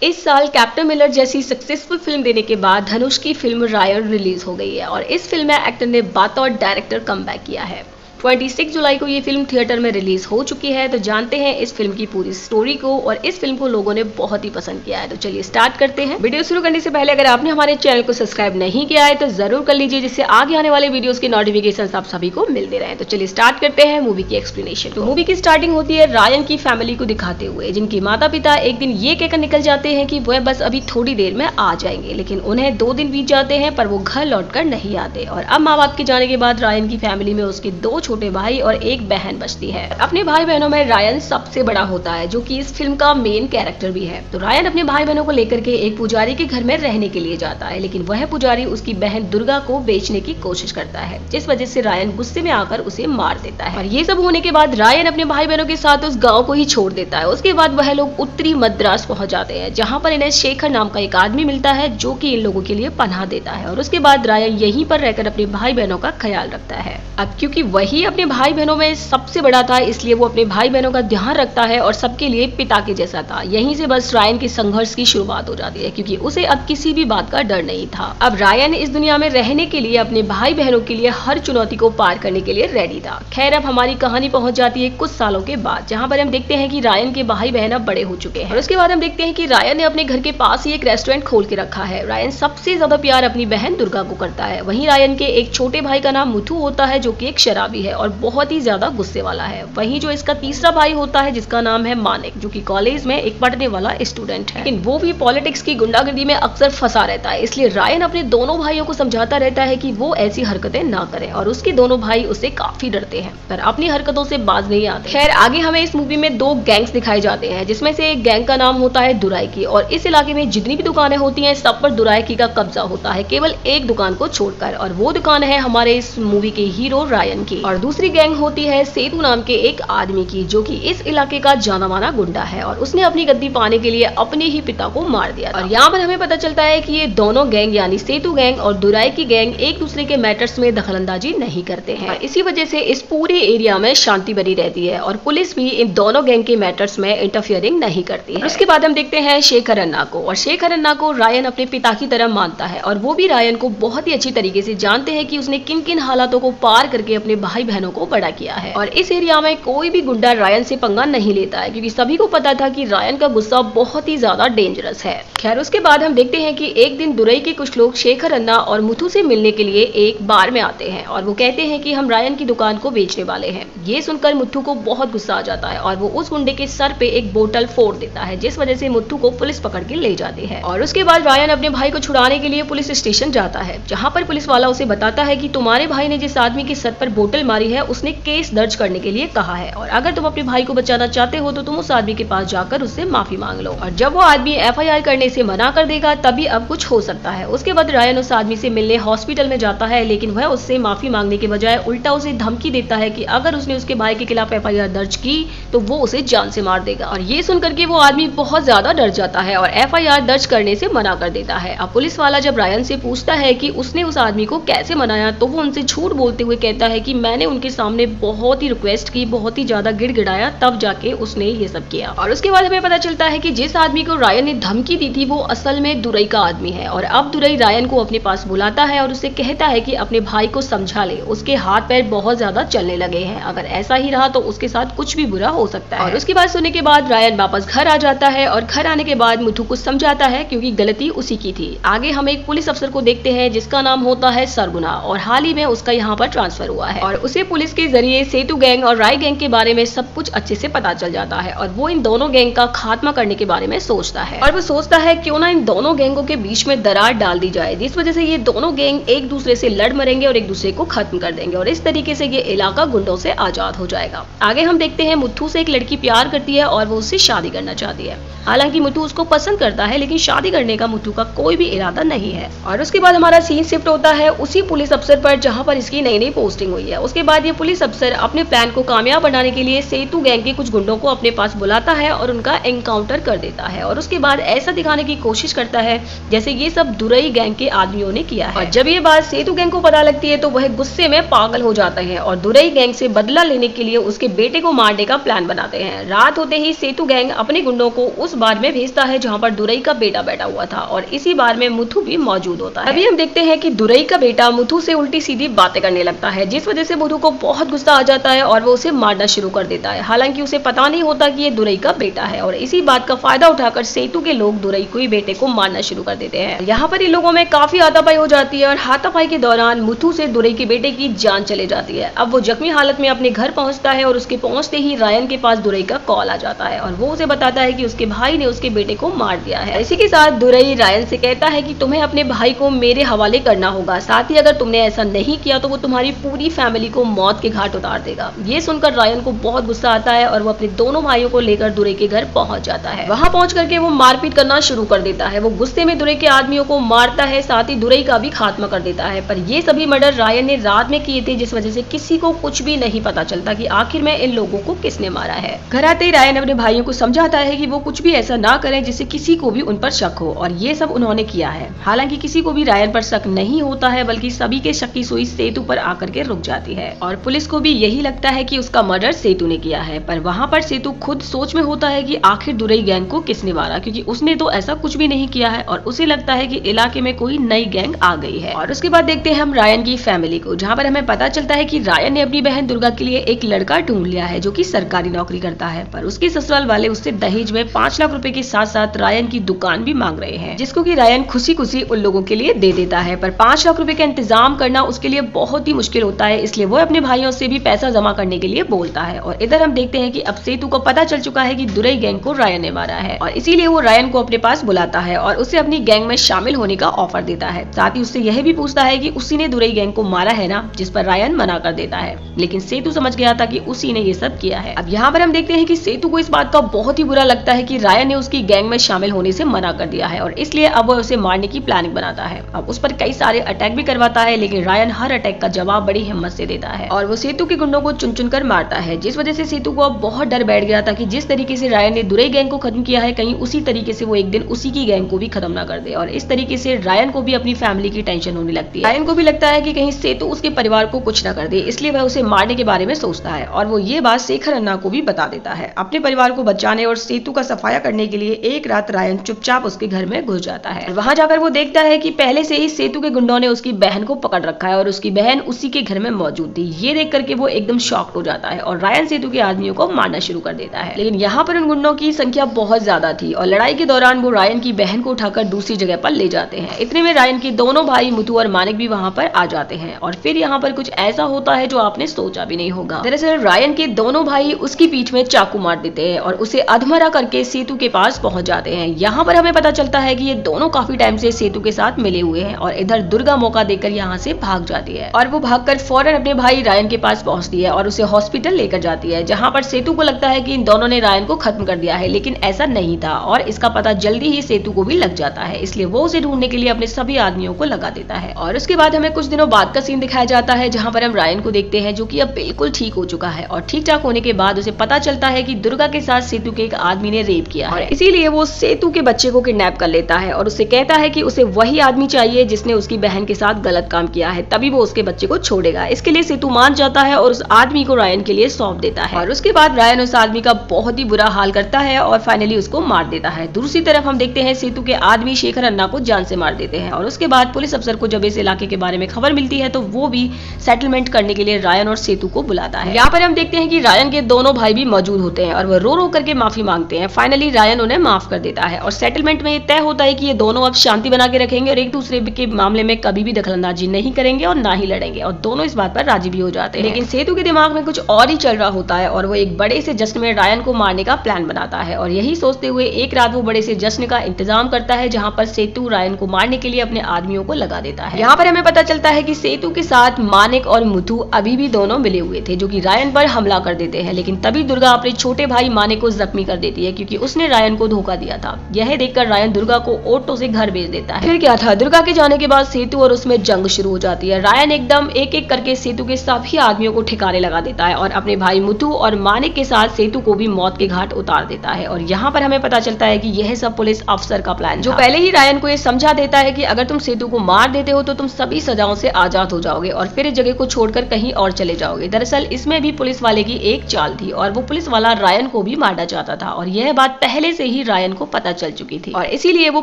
इस साल captain Miller जैसी सक्सेसफुल फिल्म देने के बाद धनुष की फिल्म रायन रिलीज हो गई है और इस फिल्म में एक्टर ने बतौर डायरेक्टर कमबैक किया है। 26 जुलाई को ये फिल्म थिएटर में रिलीज हो चुकी है। तो जानते हैं इस फिल्म की पूरी स्टोरी को और इस फिल्म को लोगों ने बहुत ही पसंद किया है। तो चलिए स्टार्ट करते हैं। वीडियो शुरू करने से पहले अगर आपने हमारे चैनल को सब्सक्राइब नहीं किया है तो जरूर कर लीजिए, जिससे आगे आने वाले वीडियोस के नोटिफिकेशन आप सभी को मिलते रहे। तो चलिए स्टार्ट करते हैं मूवी की एक्सप्लेनेशन। तो मूवी की स्टार्टिंग होती है रायन की फैमिली को दिखाते हुए, जिनकी माता पिता एक दिन ये कहकर निकल जाते हैं कि वह बस अभी थोड़ी देर में आ जाएंगे, लेकिन उन्हें 2 दिन बीत जाते हैं पर वो घर लौटकर नहीं आते। और अब माँ बाप के जाने के बाद रायन की फैमिली में उसके 2 छोटे भाई और एक बहन बचती है। अपने भाई बहनों में रायन सबसे बड़ा होता है, जो कि इस फिल्म का मेन कैरेक्टर भी है। तो रायन अपने भाई बहनों को लेकर के एक पुजारी के घर में रहने के लिए जाता है, लेकिन वह पुजारी उसकी बहन दुर्गा को बेचने की कोशिश करता है, जिस वजह से रायन गुस्से में आकर उसे मार देता है। और ये सब होने के बाद रायन अपने भाई बहनों के साथ उस गाँव को ही छोड़ देता है। उसके बाद वह लोग उत्तरी मद्रास पहुंच जाते हैं, जहाँ पर इन्हें शेखर नाम का एक आदमी मिलता है, जो कि इन लोगों के लिए पनाह देता है। और उसके बाद रायन यहीं पर रहकर अपने भाई बहनों का ख्याल रखता है। अब क्योंकि वही अपने भाई बहनों में सबसे बड़ा था, इसलिए वो अपने भाई बहनों का ध्यान रखता है और सबके लिए पिता के जैसा था। यहीं से बस रायन के संघर्ष की शुरुआत हो जाती है, क्योंकि उसे अब किसी भी बात का डर नहीं था। अब रायन इस दुनिया में रहने के लिए अपने भाई बहनों के लिए हर चुनौती को पार करने के लिए रेडी था। खैर, अब हमारी कहानी पहुंच जाती है कुछ सालों के बाद, जहाँ पर हम देखते हैं कि रायन के भाई बहन अब बड़े हो चुके हैं। और उसके बाद हम देखते हैं कि रायन ने अपने घर के पास ही एक रेस्टोरेंट खोल के रखा है। रायन सबसे ज्यादा प्यार अपनी बहन दुर्गा को करता है। वहीं रायन के एक छोटे भाई का नाम मुथु होता है, जो कि एक शराबी है और बहुत ही ज्यादा गुस्से वाला है। वहीं जो इसका तीसरा भाई होता है, जिसका नाम है मानिक, जो कि कॉलेज में एक पढ़ने वाला स्टूडेंट है, लेकिन वो भी पॉलिटिक्स की गुंडागर्दी में अक्सर फंसा रहता है। इसलिए रायन अपने दोनों भाइयों को समझाता रहता है कि वो ऐसी हरकतें ना करें, और उसके दोनों भाई उससे काफी डरते हैं पर अपनी हरकतों से बाज नहीं आते। खैर, आगे हमें इस मूवी में 2 गैंग्स दिखाए जाते हैं, जिसमें से एक गैंग का नाम होता है दुरायकी। और इस इलाके में जितनी भी दुकानें होती हैं, सब पर दुरायकी का कब्जा होता है, केवल एक दुकान को छोड़कर, और वो दुकान है हमारे इस मूवी के हीरो रायन की। और दूसरी गैंग होती है सेतु नाम के एक आदमी की, जो कि इस इलाके का जाना माना गुंडा है और उसने अपनी गद्दी पाने के लिए अपने ही पिता को मार दिया। और यहाँ पर हमें पता चलता है कि ये दोनों गैंग यानी सेतु गैंग और दुरायकी गैंग एक दूसरे के मैटर्स में दखलंदाजी नहीं करते हैं। इसी वजह से इस पूरे एरिया में शांति बनी रहती है और पुलिस भी इन दोनों गैंग के मैटर्स में इंटरफियरिंग नहीं करती है। उसके बाद हम देखते हैं शेखर अन्ना को, और शेखर अन्ना को रायन अपने पिता की तरह मानता है और वो भी रायन को बहुत ही अच्छी तरीके से जानते हैं कि उसने किन किन हालातों को पार करके अपने भाई बहनों को बड़ा किया है। और इस एरिया में कोई भी गुंडा रायन से पंगा नहीं लेता है, क्योंकि सभी को पता था कि रायन का गुस्सा बहुत ही ज्यादा डेंजरस है। खैर, उसके बाद हम देखते हैं कि एक दिन दुरई के कुछ लोग शेखर अन्ना और मुथु से मिलने के लिए एक बार में आते हैं और वो कहते हैं कि हम रायन की दुकान को बेचने वाले हैं। ये सुनकर मुथु को बहुत गुस्सा आ जाता है और वो उस गुंडे के सर पे एक बोतल फोड़ देता है, जिस वजह से मुथु को पुलिस पकड़ के ले जाती है। और उसके बाद रायन अपने भाई को छुड़ाने के लिए पुलिस स्टेशन जाता है, जहाँ पर पुलिस वाला उसे बताता है कि तुम्हारे भाई ने जिस आदमी के सर पर बोतल मारी है, उसने केस दर्ज करने के लिए कहा है, और अगर तुम अपने भाई को बचाना चाहते हो तो तुम उस आदमी के पास जाकर उससे माफी मांग लो। और जब वो आदमी FIR करने से मना कर देगा, तभी अब कुछ हो सकता है। उसके बाद रायन उस आदमी से मिलने हॉस्पिटल में जाता है, लेकिन वह उससे माफी मांगने के बजाय उल्टा उसे धमकी देता है कि अगर उसने उसके भाई के खिलाफ FIR दर्ज की तो वो उसे जान से मार देगा। और ये सुनकर के वो आदमी बहुत ज्यादा डर जाता है और FIR दर्ज करने से मना कर देता है। अब पुलिस वाला जब रायन से पूछता है कि उसने उस आदमी को कैसे मनाया, तो वो उनसे झूठ बोलते हुए कहता है कि मैंने उनके सामने बहुत ही रिक्वेस्ट की, बहुत ही ज्यादा गिड़गिड़ाया, तब जाके उसने ये सब किया। और उसके बाद हमें पता चलता है कि जिस आदमी को रायन ने धमकी दी थी, वो असल में दुरई का आदमी है। और अब दुरई रायन को अपने पास बुलाता है और उससे कहता है कि अपने भाई को समझा ले, उसके हाथ पैर बहुत ज्यादा चलने लगे हैं, अगर ऐसा ही रहा तो उसके साथ कुछ भी बुरा हो सकता है। और उसकी बात सुनने के बाद रायन वापस घर आ जाता है और घर आने के बाद मुथु को समझाता है, क्योंकि गलती उसी की थी। आगे हम एक पुलिस अफसर को देखते हैं, जिसका नाम होता है सरगुना, और हाल ही में उसका यहाँ पर ट्रांसफर हुआ है और उसे पुलिस के जरिए सेतु गैंग और राय गैंग के बारे में सब कुछ अच्छे से पता चल जाता है। और वो इन दोनों गैंग का खात्मा करने के बारे में सोचता है, और वो सोचता है क्यों ना इन दोनों गैंगों के बीच में दरार डाल दी जाए, जिस वजह से ये दोनों गैंग एक दूसरे से लड़ मरेंगे और एक दूसरे को खत्म कर देंगे, और इस तरीके से ये इलाका गुंडों से आजाद हो जाएगा। आगे हम देखते हैं मुथु से एक लड़की प्यार करती है और वो उससे शादी करना चाहती है। हालांकि मुथु उसको पसंद करता है, लेकिन शादी करने का मुथु का कोई भी इरादा नहीं है। और उसके बाद हमारा सीन शिफ्ट होता है उसी पुलिस अफसर पर, जहाँ पर इसकी नई नई पोस्टिंग हुई है। उसके उसके बाद ये पुलिस अफसर अपने प्लान को कामयाब बनाने के लिए सेतु गैंग के कुछ गुंडों को अपने पास बुलाता है और उनका एनकाउंटर कर देता है और उसके बाद ऐसा दिखाने की कोशिश करता है जैसे ये सब दुरई गैंग के आदमियों ने किया है। और जब ये बात सेतु गैंग को पता लगती है तो वह गुस्से में पागल हो जाते हैं और दुरई गैंग से बदला लेने के लिए उसके बेटे को मारने का प्लान बनाते हैं। रात होते ही सेतु गैंग अपने गुंडों को उस बार में भेजता है जहाँ पर दुरई का बेटा बैठा हुआ था और इसी बार में मुथु भी मौजूद होता है। अभी हम देखते हैं कि दुरई का बेटा मुथु से उल्टी सीधी बातें करने लगता है, जिस वजह से मुथु को बहुत गुस्सा आ जाता है और वो उसे मारना शुरू कर देता है। हालांकि उसे पता नहीं होता कि ये दुरई का बेटा है और इसी बात का फायदा उठाकर सेतु के लोग दुरई को ही बेटे को मारना शुरू कर देते हैं। यहाँ पर इन लोगों में काफी हाथापाई हो जाती है और हाथापाई के दौरान मुथु से दुरई के बेटे की जान चले जाती है। अब वो जख्मी हालत में अपने घर पहुंचता है और उसके पहुंचते ही रायन के पास दुरई का कॉल आ जाता है और वो उसे बताता है कि उसके भाई ने उसके बेटे को मार दिया है। इसी के साथ दुरई रायन से कहता है कि तुम्हें अपने भाई को मेरे हवाले करना होगा, साथ ही अगर तुमने ऐसा नहीं किया तो वो तुम्हारी पूरी फैमिली को मौत के घाट उतार देगा। ये सुनकर रायन को बहुत गुस्सा आता है और वो अपने दोनों भाइयों को लेकर दुरई के घर पहुंच जाता है। वहां पहुंच करके वो मारपीट करना शुरू कर देता है। वो गुस्से में दुरई के आदमियों को मारता है, साथ ही दुरई का भी खात्मा कर देता है। पर ये सभी मर्डर रायन ने रात में किए थे, जिस वजह से किसी को कुछ भी नहीं पता चलता कि आखिर में इन लोगों को किसने मारा है। घर आते ही रायन अपने भाइयों को समझाता है कि वो कुछ भी ऐसा ना करें जिससे किसी को भी उन पर शक हो और ये सब उन्होंने किया है। हालांकि किसी को भी रायन पर शक नहीं होता है, बल्कि सभी के शक की सुई सेतु पर आकर के रुक जाती है और पुलिस को भी यही लगता है कि उसका मर्डर सेतु ने किया है। पर वहाँ पर सेतु खुद सोच में होता है कि आखिर दुरई गैंग को किसने मारा, क्योंकि उसने तो ऐसा कुछ भी नहीं किया है और उसे लगता है कि इलाके में कोई नई गैंग आ गई है। और उसके बाद देखते हैं हम रायन की फैमिली को, जहाँ पर हमें पता चलता है कि रायन ने अपनी बहन दुर्गा के लिए एक लड़का ढूंढ लिया है जो कि सरकारी नौकरी करता है। पर उसके ससुराल वाले उससे दहेज में 5 लाख रुपए के साथ साथ रायन की दुकान भी मांग रहे हैं, जिसको कि रायन खुशी खुशी उन लोगों के लिए दे देता है। पर 5 लाख रुपए का इंतजाम करना उसके लिए बहुत ही मुश्किल होता है, इसलिए वो अपने भाइयों से भी पैसा जमा करने के लिए बोलता है। और इधर हम देखते हैं कि अब सेतु को पता चल चुका है कि दुरई गैंग को रायन ने मारा है और इसीलिए वो रायन को अपने पास बुलाता है और उसे अपनी गैंग में शामिल होने का ऑफर देता है। साथ ही उससे यह भी पूछता है कि उसी ने दुरई गैंग को मारा है ना, जिस पर रायन मना कर देता है। लेकिन सेतु समझ गया था कि उसी ने ये सब किया है। अब यहाँ पर हम देखते हैं कि सेतु को इस बात का बहुत ही बुरा लगता है कि रायन ने उसकी गैंग में शामिल होने से मना कर दिया है और इसलिए अब वो उसे मारने की प्लानिंग बनाता है। अब उस पर कई सारे अटैक भी करवाता है, लेकिन रायन हर अटैक का जवाब बड़ी हिम्मत से देता है और वो सेतु के गुंडों को चुन चुन कर मारता है, जिस वजह से सेतु को अब बहुत डर बैठ गया था कि जिस तरीके से रायन ने दुरई गैंग को खत्म किया है, कहीं उसी तरीके से वो एक दिन उसी की गैंग को भी खत्म ना कर दे। और इस तरीके से रायन को भी अपनी फैमिली की टेंशन होने लगती है। रायन को भी लगता है कि कहीं सेतु उसके परिवार को कुछ ना कर दे, इसलिए वह उसे मारने के बारे में सोचता है और वो ये बात शेखर अन्ना को भी बता देता है। अपने परिवार को बचाने और सेतु का सफाया करने के लिए एक रात रायन चुपचाप उसके घर में घुस जाता है। वहां जाकर वो देखता है कि पहले से ही सेतु के गुंडों ने उसकी बहन को पकड़ रखा है और उसकी बहन उसी के घर में मौजूद थी। ये देख करके वो एकदम शॉक्ड हो जाता है और रायन सेतु के आदमियों को मारना शुरू कर देता है। लेकिन यहाँ पर उन गुंडों की संख्या बहुत ज्यादा थी और लड़ाई के दौरान वो रायन की बहन को उठाकर दूसरी जगह पर ले जाते हैं। इतने में रायन के दोनों भाई मुथु और मानिक भी वहाँ पर आ जाते हैं और फिर यहाँ पर कुछ ऐसा होता है जो आपने सोचा भी नहीं होगा। दरअसल रायन के दोनों भाई उसकी पीठ में चाकू मार देते हैं और उसे अधमरा करके सेतु के पास पहुंच जाते हैं। यहाँ पर हमें पता चलता है कि ये दोनों काफी टाइम से सेतु के साथ मिले हुए हैं और इधर दुर्गा मौका देकर यहाँ से भाग जाती है और वो भागकर फौरन अपने भाई रायन के पास पहुंचती है और उसे हॉस्पिटल लेकर जाती है, जहाँ पर सेतु को लगता है कि इन दोनों ने रायन को खत्म कर दिया है। लेकिन ऐसा नहीं था और इसका पता जल्दी ही सेतु को भी लग जाता है, इसलिए वो उसे ढूंढने के लिए अपने सभी आदमियों को लगा देता है। और उसके बाद हमें कुछ दिनों बाद का सीन दिखाया जाता है, जहाँ पर हम रायन को देखते हैं जो कि अब बिल्कुल ठीक हो चुका है और ठीक ठाक होने के बाद उसे पता चलता है कि दुर्गा के साथ सेतु के एक आदमी ने रेप किया है, इसीलिए वो सेतु के बच्चे को किडनैप कर लेता है और उससे कहता है कि उसे वही आदमी चाहिए जिसने उसकी बहन के साथ गलत काम किया है, तभी वो उसके बच्चे को छोड़ेगा। इसके लिए सेतु मान जाता है और उस आदमी को रायन के लिए सौंप देता है और उसके बाद रायन उस आदमी का बहुत ही बुरा हाल करता है और फाइनली उसको मार देता है। दूसरी तरफ हम देखते हैं सेतु के आदमी शेखर अन्ना को जान से मार देते हैं और उसके बाद पुलिस अफसर को जब इस इलाके के बारे में खबर मिलती है तो वो भी सेटलमेंट करने के लिए रायन और सेतु को बुलाता है। यहाँ पर हम देखते हैं कि रायन के दोनों भाई भी मौजूद होते हैं और वो रो रो करके माफी मांगते हैं। फाइनली रायन उन्हें माफ कर देता है और सेटलमेंट में तय होता है कि ये दोनों अब शांति बना के रखेंगे और एक दूसरे के मामले में कभी भी दखलंदाजी नहीं करेंगे और ना ही लड़ेंगे और दोनों इस बात पर राजी भी हो जाते हैं। लेकिन सेतु के दिमाग में कुछ और ही चल रहा होता है और वो एक बड़े से जश्न में रायन को मारने का प्लान बनाता है और यही सोचते हुए एक रात वो बड़े से जश्न का इंतजाम करता है, जहाँ पर सेतु रायन को मारने के लिए अपने आदमियों को लगा देता है। यहाँ पर हमें पता चलता है कि सेतु के साथ मानिक और मुथु अभी भी दोनों मिले हुए थे जो कि रायन पर हमला कर देते हैं, लेकिन तभी दुर्गा अपने छोटे भाई मानिक को जख्मी कर देती है क्योंकि उसने रायन को धोखा दिया था। यह देखकर रायन दुर्गा को ऑटो से घर भेज देता है। फिर क्या था, दुर्गा के जाने के बाद सेतु और उसमें जंग शुरू हो जाती है। रायन एकदम एक एक करके सेतु के सभी आदमियों को ठिकाने लगा देता है और अपने भाई मुथु और मानिक के साथ सेतु को भी मौत के घाट उतार देता है। और यहाँ पर हमें पता चलता है कि यह सब पुलिस अफसर का प्लान जो पहले ही रायन को यह समझा देता है कि अगर तुम सेतु को मार देते हो तो तुम सभी सजाओं से आजाद हो जाओगे और फिर इस जगह को छोड़कर कहीं और चले जाओगे। दरअसल इसमें भी पुलिस वाले की एक चाल थी और वो पुलिस वाला रायन को भी मारना चाहता था और यह बात पहले से ही रायन को पता चल चुकी थी और इसीलिए वो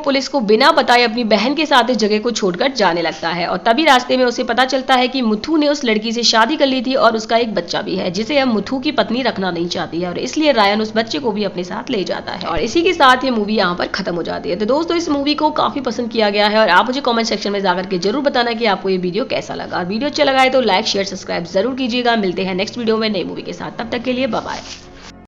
पुलिस को बिना बताए अपनी बहन के साथ इस जगह को छोड़कर जाने लगता है। और तभी रास्ते में उसे पता चलता है कि मुथु ने उस लड़की से शादी कर ली थी और उसका एक बच्चा भी है जिसे अब मुथु की पत्नी रखना नहीं चाहती है और इसलिए रायन उस बच्चे को भी अपने साथ ले जाता है। और इसी के साथ ये मूवी यहाँ पर खत्म हो जाती है। तो दोस्तों इस मूवी को काफी पसंद किया गया है और आप मुझे कमेंट सेक्शन में जाकर के जरूर बताना कि आपको ये वीडियो कैसा लगा। और वीडियो अच्छा लगा है तो लाइक शेयर सब्सक्राइब जरूर कीजिएगा। मिलते हैं नेक्स्ट वीडियो में नई मूवी के साथ, तब तक के लिए बाय बाय।